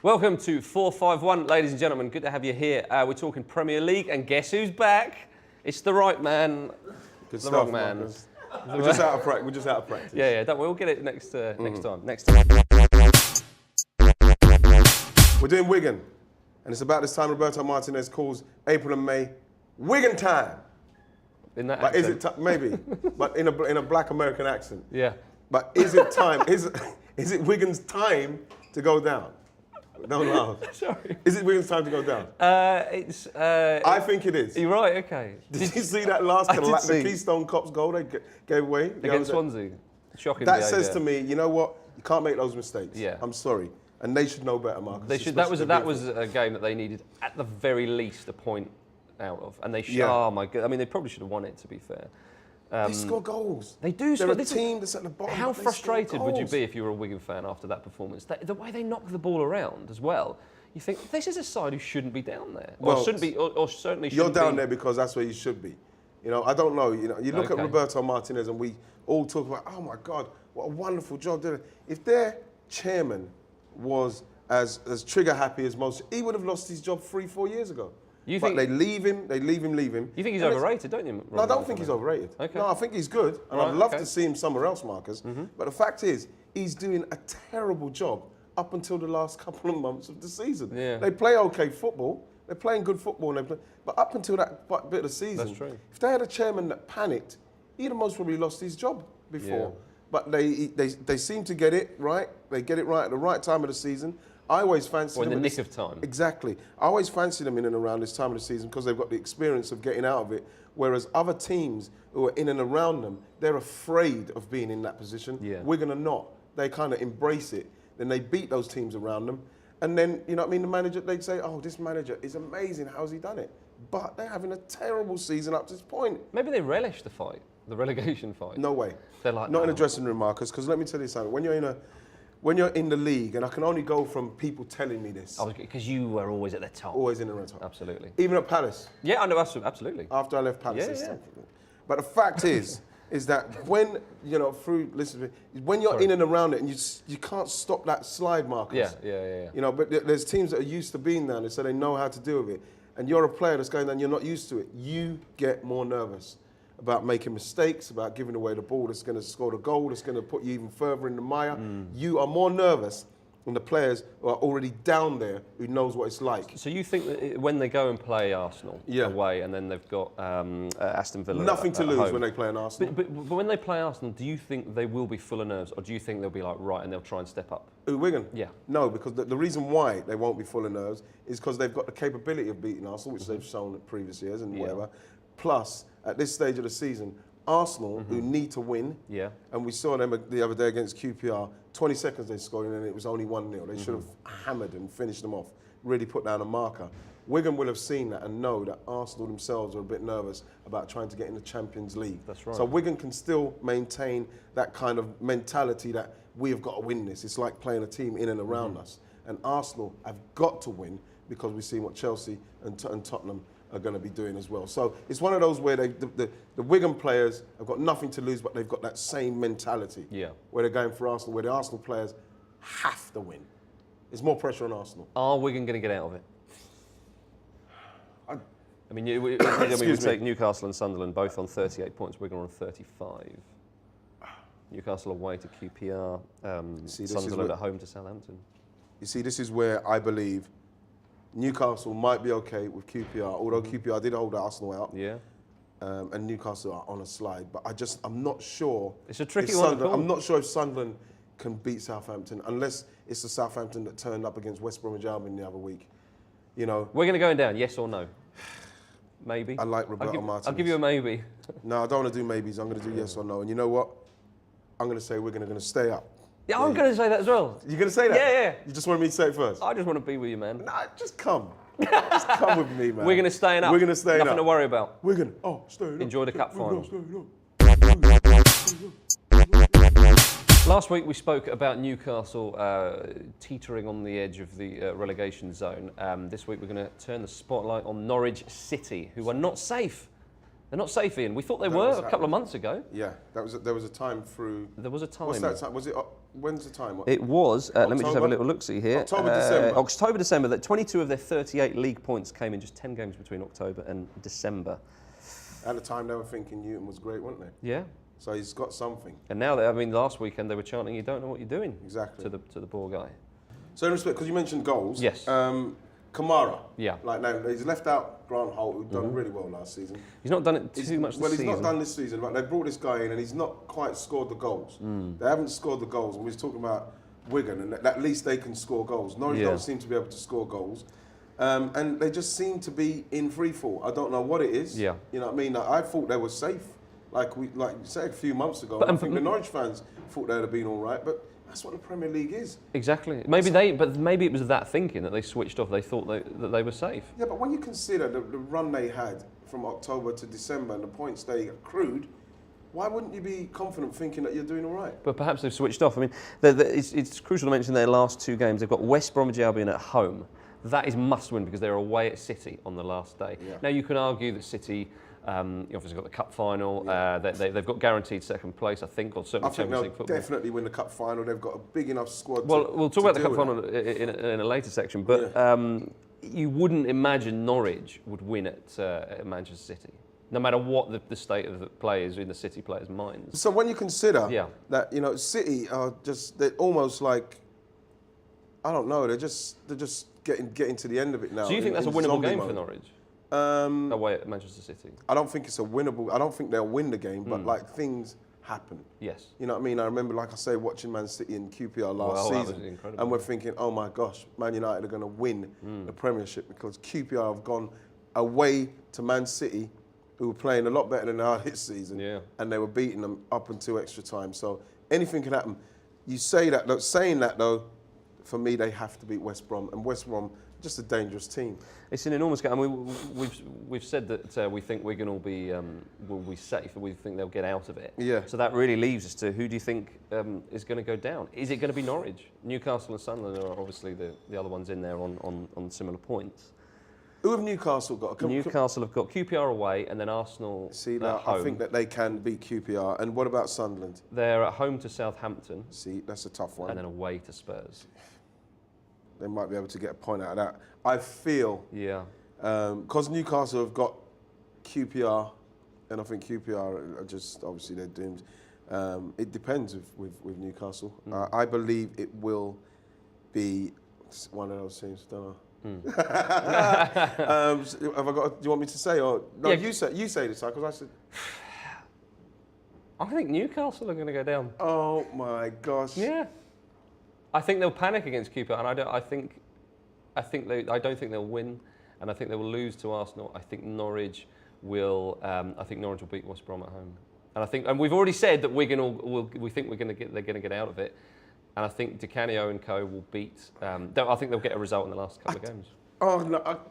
Welcome to 451, ladies and gentlemen. Good to have you here. We're talking Premier League, and guess who's back? It's the right man. Good the stuff, wrong man. Marcus. We're just out of practice. We're just out of practice. Yeah. Don't worry, we'll get it next time. Next time. We're doing Wigan, and it's about this time Roberto Martinez calls April and May Wigan time. In that But accent. is it maybe? But in a Black American accent. Yeah. But is it time? Is it Wigan's time to go down? Don't laugh. Sorry. Is it Wigan's time to go down? It's. I think it is. You're right. Okay. Did you see that last the Keystone Cops goal they gave away Against Swansea. Shocking. That behaviour. says to me, you know what? You can't make those mistakes. Yeah. I'm sorry, and they should know better, Marcus. They should. That was a game that they needed at the very least a point out of, and they should. Yeah. Oh my god! I mean, they probably should have won it. To be fair. They score goals. They do They're score. a team that's at the bottom. How but they frustrated score would you goals. be if you were a Wigan fan after that performance? The way they knock the ball around as well. You think this is a side who shouldn't be down there, or Well, shouldn't be, or certainly shouldn't You're down be. there because that's where you should be. You know, I don't know. You know, you look at Okay. Roberto Martinez, and we all talk about, oh my God, what a wonderful job. If their chairman was as trigger happy as most, he would have lost his job 3-4 years ago. You But think they leave him. You think he's And overrated, don't you? No, I don't think he's overrated. Okay. No, I think he's good, and Right, I'd love okay. to see him somewhere else, Marcus. But the fact is, he's doing a terrible job up until the last couple of months of the season. Yeah. They play okay football. They're playing good football, but up until that bit of the season, That's true. if they had a chairman that panicked, he'd have most probably lost his job before. Yeah. But they seem to get it right. They get it right at the right time of the season. I always fancy Or in them the at nick of time. Exactly. I always fancy them in and around this time of the season because they've got the experience of getting out of it. Whereas other teams who are in and around them, they're afraid of being in that position. Yeah. Wigan are not. They kind of embrace it. Then they beat those teams around them. And then, you know what I mean, the manager, they'd say, oh, this manager is amazing. How's he done it? But they're having a terrible season up to this point. Maybe they relish the fight, the relegation fight. No way. They're like, Not in no. a dressing room, Marcus, because let me tell you something. When you're in the league, and I can only go from people telling me this, Because you were always at the top. always in the red top. Absolutely. Even at Palace. Yeah, I know, absolutely. After I left Palace. Yeah, this yeah. time. But the fact is that when, you know, listen to me, when you're Sorry. in and around it and you can't stop that slide, Marcus. Yeah. You know, but there's teams that are used to being down there, so they know how to deal with it. And you're a player that's going down, you're not used to it. You get more nervous about making mistakes, about giving away the ball that's going to score the goal, that's going to put you even further in the mire. You are more nervous than the players who are already down there who knows what it's like. So you think that when they go and play Arsenal Yeah. away, and then they've got Aston Villa Nothing to at lose home. when they play an Arsenal. But when they play Arsenal, do you think they will be full of nerves, or do you think they'll be like, right, and they'll try and step up? Wigan? Yeah. No, because the reason why they won't be full of nerves is because they've got the capability of beating Arsenal, which they've shown in previous years and Yeah. whatever. Plus, at this stage of the season, Arsenal, who need to win, Yeah. and we saw them the other day against QPR, 20 seconds they scored and it was only 1-0. They should have hammered and finished them off, really put down a marker. Wigan will have seen that and know that Arsenal themselves are a bit nervous about trying to get in the Champions League. That's right. So Wigan can still maintain that kind of mentality that we have got to win this. It's like playing a team in and around us. And Arsenal have got to win because we've seen what Chelsea and Tottenham are going to be doing as well. So it's one of those where the Wigan players have got nothing to lose, but they've got that same mentality. Yeah. Where they're going for Arsenal, where the Arsenal players have to win. There's more pressure on Arsenal. Are Wigan going to get out of it? I mean, we Excuse me. take Newcastle and Sunderland both on 38 points. Wigan are on 35. Newcastle away to QPR. See, this is Sunderland where- at home to Southampton. You see, this is where I believe Newcastle might be okay with QPR, although QPR did hold Arsenal out. Yeah. And Newcastle are on a slide. But I'm not sure. It's a tricky if one to Sunderland- call. I'm not sure if Sunderland can beat Southampton unless it's the Southampton that turned up against West Bromwich Albion the other week. You know, We're going to go down, yes or no? Maybe. I like Roberto Martinez. I'll give you a maybe. No, I don't want to do maybes. I'm going to do yes or no. And you know what? I'm going to say we're going to stay up. Yeah, I'm going to say that as well. You're going to say that? Yeah. You just wanted me to say it first? I just want to be with you, man. Nah, just come. Just come with me, man. We're going to stay up. We're going to stay up. Nothing to worry about. Wigan, staying up. Enjoy the cup final. Staying up. Last week we spoke about Newcastle teetering on the edge of the relegation zone. This week we're going to turn the spotlight on Norwich City, who are not safe. They're not safe, Ian. We thought they That were was a couple of months ago. Yeah, there was a time through. There was a time. What's that time? Was it? When's the time? What? It was. Let me just have a October? little look-see here. October, December. October, December. That 22 of their 38 league points came in just 10 games between October and December. At the time, they were thinking Newton was great, weren't they? Yeah. So he's got something. And now, I mean, last weekend they were chanting, "You don't know what you're doing." Exactly. To the poor guy. So in respect, because you mentioned goals. Yes. Kamara. Yeah. Like now, he's left out Grant Holt, who done really well last season. He's not done it too much this Well, season. he's not done this season, but they brought this guy in and he's not quite scored the goals. They haven't scored the goals. And we was talking about Wigan, and at least they can score goals. Norwich don't seem to be able to score goals. And they just seem to be in free fall. I don't know what it is. Yeah. You know what I mean? I thought they were safe. Like you said a few months ago. But, I think the Norwich fans thought they'd have been all right, but that's what the Premier League is. Exactly. Maybe it was that thinking that they switched off. They thought that they were safe. Yeah, but when you consider the run they had from October to December and the points they accrued, why wouldn't you be confident thinking that you're doing all right? But perhaps they've switched off. I mean, it's crucial to mention their last two games. They've got West Bromwich Albion at home. That is must win because they're away at City on the last day. Yeah. Now you can argue that City, you obviously got the cup final. They've got guaranteed second place, I think, or certainly I think Champions they'll League football. definitely win the cup final. They've got a big enough squad. Well, we'll talk about the cup deal with final in a later section, but you wouldn't imagine Norwich would win at Manchester City, no matter what the state of the players in the City players' minds. So when you consider that City are they're almost like, I don't know, they're just getting to the end of it now. So you think that's a winnable game for Norwich? Away at Manchester City. I don't think it's a winnable. I don't think they'll win the game, but like things happen. Yes. You know what I mean? I remember, like I say, watching Man City and QPR last season, and we're thinking, oh my gosh, Man United are going to win the Premiership because QPR have gone away to Man City, who were playing a lot better than they are this season, and they were beating them up until extra time. So anything can happen. You say that, saying that though, for me, they have to beat West Brom, and West Brom, just a dangerous team. It's an enormous game. I mean, we've said that we think Wigan will be safe, and we think they'll get out of it. Yeah. So that really leaves us to who do you think is going to go down? Is it going to be Norwich? Newcastle and Sunderland are obviously the other ones in there on similar points. Who have Newcastle got? Newcastle have got QPR away, and then Arsenal. See, at now home. I think that they can beat QPR. And what about Sunderland? They're at home to Southampton. See, that's a tough one. And then away to Spurs. They might be able to get a point out of that. I feel, because Newcastle have got QPR, and I think QPR are just, obviously they're doomed. It depends with Newcastle. I believe it will be one of those teams, don't I? Have I got? Do you want me to say, or no? You say this, because I said. I think Newcastle are going to go down. Oh my gosh! Yeah, I think they'll panic against QPR, and I don't think they'll win, and I think they will lose to Arsenal. I think Norwich will. I think Norwich will beat West Brom at home, and we've already said that Wigan we think they're going to get out of it. And I think Di Canio and co will beat. I think they'll get a result in the last couple of games. Oh no!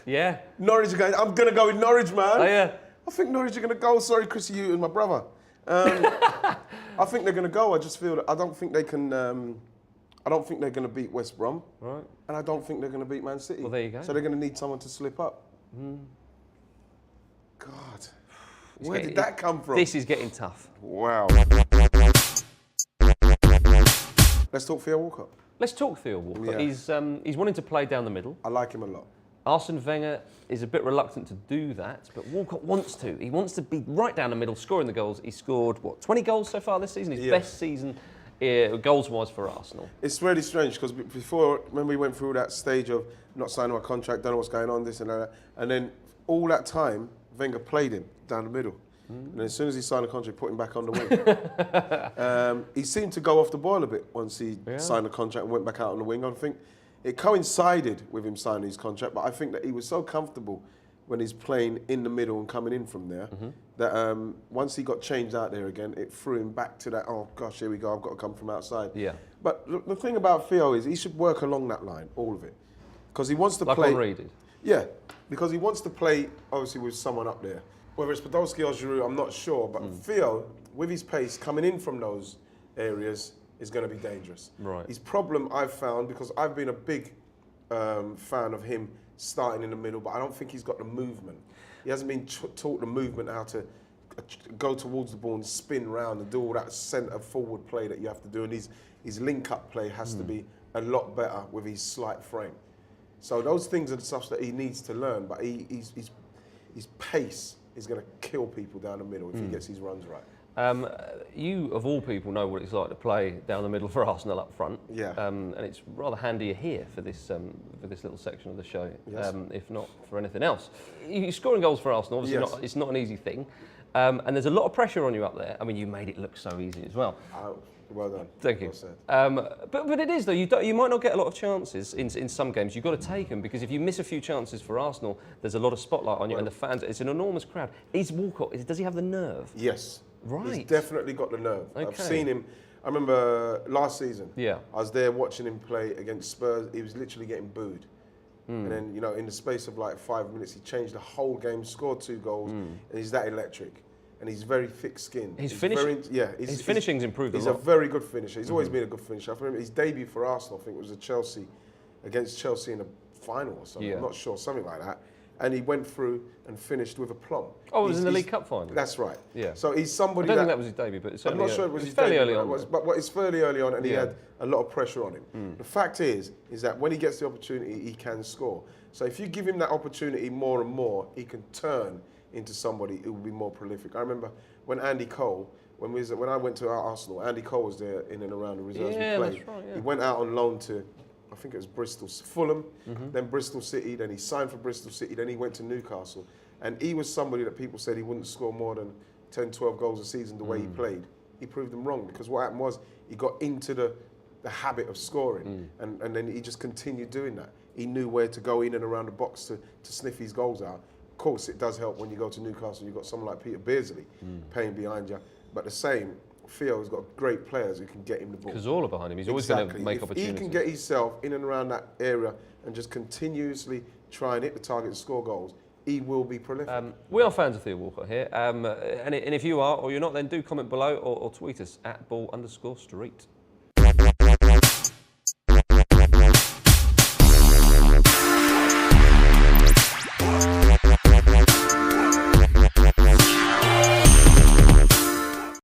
Yeah. Norwich are going. I'm going to go with Norwich, man. Oh yeah. I think Norwich are going to go. Sorry, Chrissy Hewton, my brother. I think they're going to go. I just feel that I don't think they can. I don't think they're going to beat West Brom. Right. And I don't think they're going to beat Man City. Well, there you go. So they're going to need someone to slip up. God, where did that come from? This is getting tough. Wow. Let's talk Theo Walcott. Let's talk Theo Walcott. Yeah. He's wanting to play down the middle. I like him a lot. Arsene Wenger is a bit reluctant to do that, but Walcott wants to. He wants to be right down the middle, scoring the goals. He scored, 20 goals so far this season? His best season goals-wise for Arsenal. It's really strange, because before, when we went through that stage of not signing my contract, don't know what's going on, this and that, and then all that time, Wenger played him down the middle. And as soon as he signed the contract, put him back on the wing. He seemed to go off the boil a bit once he signed the contract and went back out on the wing. I think it coincided with him signing his contract, but I think that he was so comfortable when he's playing in the middle and coming in from there, that once he got changed out there again, it threw him back to that, oh gosh, here we go, I've got to come from outside. Yeah. But the thing about Theo is he should work along that line, all of it. Because he wants to play... Like Henry did. Yeah, because he wants to play, obviously, with someone up there. Whether it's Podolski or Giroud, I'm not sure, but Theo, with his pace, coming in from those areas is going to be dangerous. Right. His problem I've found, because I've been a big fan of him starting in the middle, but I don't think he's got the movement. He hasn't been taught the movement, how to go towards the ball and spin round and do all that centre forward play that you have to do. And his link-up play has to be a lot better with his slight frame. So those things are the stuff that he needs to learn, but his pace is going to kill people down the middle if he gets his runs right. You, of all people, know what it's like to play down the middle for Arsenal up front. Yeah. And it's rather handy you're here for this little section of the show, Yes. if not for anything else. You're scoring goals for Arsenal, obviously Yes. it's not an easy thing. And there's a lot of pressure on you up there. I mean, you made it look so easy as well. Well done. Thank you. Well said. But it is, though. You might not get a lot of chances in some games. You've got to take them, because if you miss a few chances for Arsenal, there's a lot of spotlight on you, and the fans, it's an enormous crowd. Is Walcott, does he have the nerve? Yes. Right. He's definitely got the nerve. Okay. I've seen him. I remember last season. Yeah. I was there watching him play against Spurs. He was literally getting booed. And then, in the space of like 5 minutes, he changed the whole game, scored 2 goals, and he's that electric. And he's very thick-skinned. His finishing's improved a lot. He's a very good finisher. He's always been a good finisher. I remember his debut for Arsenal, I think it was against Chelsea in the final or something. Yeah. I'm not sure, something like that. And he went through and finished with aplomb. Oh, it was in the League Cup final? That's right. Yeah. So he's somebody I don't think that was his debut, but it's I'm not sure it was his fairly debut, early on. but it's fairly early on, and he had a lot of pressure on him. The fact is that when he gets the opportunity, he can score. So if you give him that opportunity more and more, he can turn into somebody who will be more prolific. I remember when Andy Cole, when I went to Arsenal, Andy Cole was there in and around the reserves we played. That's right, yeah. He went out on loan to, I think it was Fulham, then Bristol City, then he signed for Bristol City, then he went to Newcastle. And he was somebody that people said he wouldn't score more than 10, 12 goals a season the way he played. He proved them wrong, because what happened was he got into the habit of scoring, and then he just continued doing that. He knew where to go in and around the box to sniff his goals out. Of course, it does help when you go to Newcastle, you've got someone like Peter Beardsley playing behind you. But the same, Theo's got great players who can get him the ball. Cazorla behind him, he's always going to make opportunities. If he can get himself in and around that area and just continuously try and hit the target and score goals, he will be prolific. We are fans of Theo Walcott here, and if you are or you're not, then do comment below or tweet us at @ball_street.